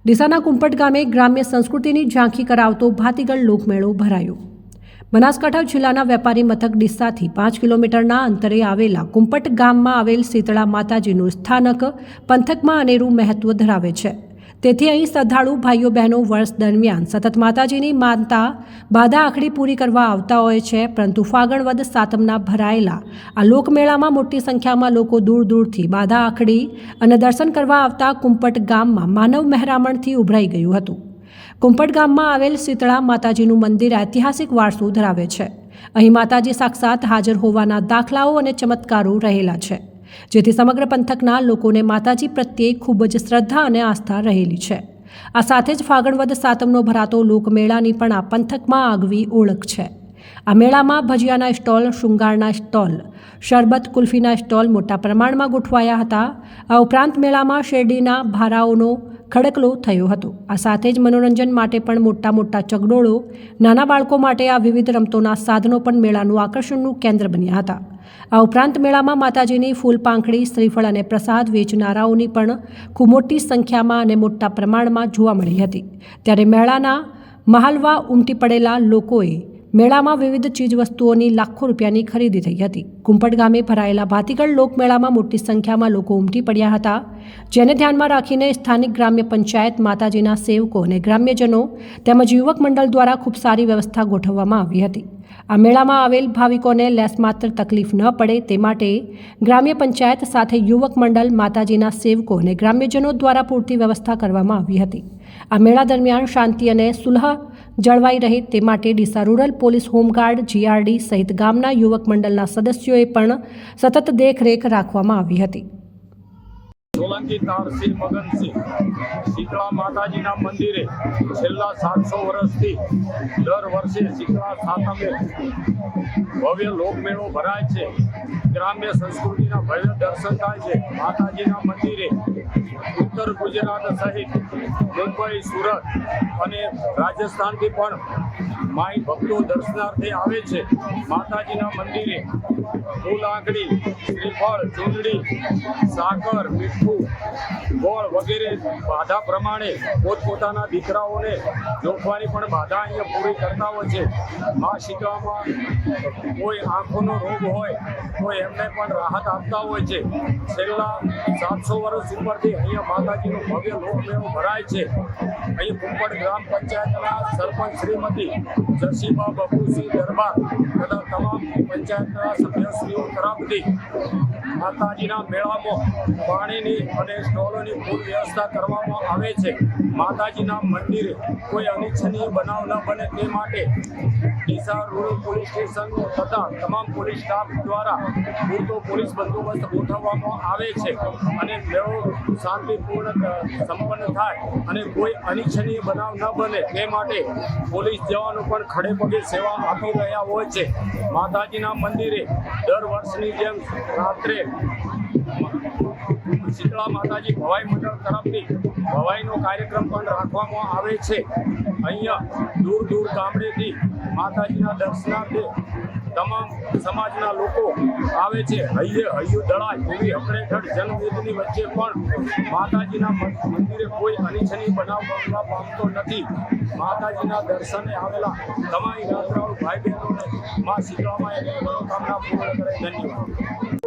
ડીસાના કુંપટ ગામે ગ્રામ્ય સંસ્કૃતિની ઝાંખી કરાવતો ભાતીગળ લોકમેળો ભરાયો। બનાસકાંઠા જિલ્લાના વેપારી મથક ડીસાથી 5 કિલોમીટરના અંતરે આવેલા કુંપટ ગામમાં આવેલ શીતળા માતાજીનું સ્થાનક પંથકમાં અનેરું મહત્વ ધરાવે છે। તેથી અહીં શ્રદ્ધાળુ ભાઈઓ બહેનો વર્ષ દરમિયાન સતત માતાજીની માનતા બાધા આખડી પૂરી કરવા આવતા હોય છે। પરંતુ ફાગણ વદ સાતમના ભરાયેલા આ લોકમેળામાં મોટી સંખ્યામાં લોકો દૂર દૂરથી બાધા આખડી અને દર્શન કરવા આવતા કુંપટ ગામમાં માનવ મહેરામણથી ઉભરાઈ ગયું હતું। કુંપટ ગામમાં આવેલ શીતળા માતાજીનું મંદિર ઐતિહાસિક વારસો ધરાવે છે। અહીં માતાજી સાક્ષાત હાજર હોવાના દાખલાઓ અને ચમત્કારો રહેલા છે, જેથી સમગ્ર પંથકના લોકોને માતાજી પ્રત્યે ખૂબ જ શ્રદ્ધા અને આસ્થા રહેલી છે। આ સાથે જ ફાગણ વદ સાતમનો ભરાતો લોકમેળાની પણ આ પંથકમાં આગવી ઓળખ છે। આ મેળામાં ભજીયાના સ્ટોલ, શૃંગારના સ્ટોલ, શરબત કુલ્ફીના સ્ટોલ મોટા પ્રમાણમાં ગોઠવાયા હતા। આ ઉપરાંત મેળામાં શેરડીના ભારાઓનો ખડકલો થયો હતો। આ સાથે જ મનોરંજન માટે પણ મોટા ચગડોળો, નાના બાળકો માટે આ વિવિધ રમતોના સાધનો પણ મેળાનું આકર્ષણનું કેન્દ્ર બન્યા હતા। આ ઉપરાંત મેળામાં માતાજીની ફૂલ પાંખડી, શ્રીફળ અને પ્રસાદ વેચનારાઓની પણ ખૂબ મોટી સંખ્યામાં અને મોટા પ્રમાણમાં જોવા મળી હતી। ત્યારે મેળાના મહાલવા ઉમટી પડેલા લોકોએ મેળામાં વિવિધ ચીજવસ્તુઓની લાખો રૂપિયાની ખરીદી થઈ હતી। કુંપટ ગામે ભરાયેલા ભાતીગળ લોકમેળામાં મોટી સંખ્યામાં લોકો ઉમટી પડ્યા હતા, જેને ધ્યાનમાં રાખીને સ્થાનિક ગ્રામ્ય પંચાયત, માતાજીના સેવકો અને ગ્રામ્યજનો તેમજ યુવક મંડળ દ્વારા ખૂબ સારી વ્યવસ્થા ગોઠવવામાં આવી હતી। આ મેળામાં આવેલ ભાવિકોને લેશમાત્ર તકલીફ ન પડે તે માટે ગ્રામ્ય પંચાયત સાથે યુવક મંડળ, માતાજીના સેવકો અને ગ્રામ્યજનો દ્વારા પૂરતી વ્યવસ્થા કરવામાં આવી હતી। આ મેળા દરમિયાન શાંતિ અને સુલહ જળવાઈ રહે તે માટે Deesa rural police home guard, GRD સહિત ગામના યુવક મંડળના સદસ્યોએ પણ સતત દેખરેખ રાખવામાં આવી હતી। સોલંકી તારસિંહ મગનસિંહ શીતળા માતાજીના મંદિરે છેલ્લા 700 વર્ષથી દર વર્ષે શીતળા સાતમે ભવ્ય લોકમેળો ભરાય છે। ગ્રામ્ય સંસ્કૃતિના ભવ્ય દર્શન થાય છે। માતાજીના મંદિરે ઉત્તર ગુજરાત સહિત મુંબઈ, સુરત અને રાજસ્થાનથી પણ માઈ ભક્તો દર્શનાર્થે આવે છે। માતાજીના મંદિરે ફૂલ આંકડી, શ્રીફળ, ચૂંદડી, સાકર, મીઠું, ગોળ વગેરે બાધા પ્રમાણે પોતપોતાના દીકરાઓને જોખવાની પણ બાધા અહીંયા પૂરી કરતા હોય છે। મા શીતળામાં કોઈ આંખોનો રોગ હોય તો એમને પણ રાહત આપતા હોય છે। છેલ્લા 700 વર્ષ ઉપરથી અહીંયા માતાજીનો ભવ્ય લોકમેળો ભરાય છે। અહીં કુંપટ ગ્રામ પંચાયતના સરપંચ શ્રીમતી જસીબા બબુસિંહ દરબાર તથા તમામ પંચાયતના સભ્યશ્રીઓ તરફથી માતાજીના મેળામાં પાણીની અને સ્ટોલોની ફૂલ વ્યવસ્થા કરવામાં આવે છે। માતાજીના મંદિરે કોઈ અનિચ્છનીય બનાવ ન બને તે માટે ડીસા રૂરલ પોલીસ સ્ટેશન તથા તમામ પોલીસ સ્ટાફ દ્વારા પૂરતો પોલીસ બંદોબસ્ત ગોઠવવામાં આવે છે અને મેળો શાંતિપૂર્ણ સંપન્ન થાય અને કોઈ અનિચ્છનીય બનાવ ન બને તે માટે પોલીસ જવાનો પણ ખડે પગે સેવા આપી રહ્યા હોય છે। માતાજીના મંદિરે દર વર્ષની જેમ રાત્રે શીતળા માતાજી ભવાઈ મંડળ તરફથી ભવાઈનો કાર્યક્રમ પણ રાખવામાં આવે છે। અહીંયા દૂર દૂર ગામડેથી માતાજીના દર્શનાર્થે તમામ સમાજના લોકો આવે છે। હૈયું દળાય એવી હકડેઠડ જનમેદની વચ્ચે પણ માતાજીના મંદિરે કોઈ અનિચ્છનીય બનાવ બનવા પામતો નથી। માતાજીના દર્શને આવેલા તમામ યાત્રાળુ ભાઈ બહેનોને મા શીતળામાં એની મનોકામના પૂર્ણ કરે। ધન્યવાદ।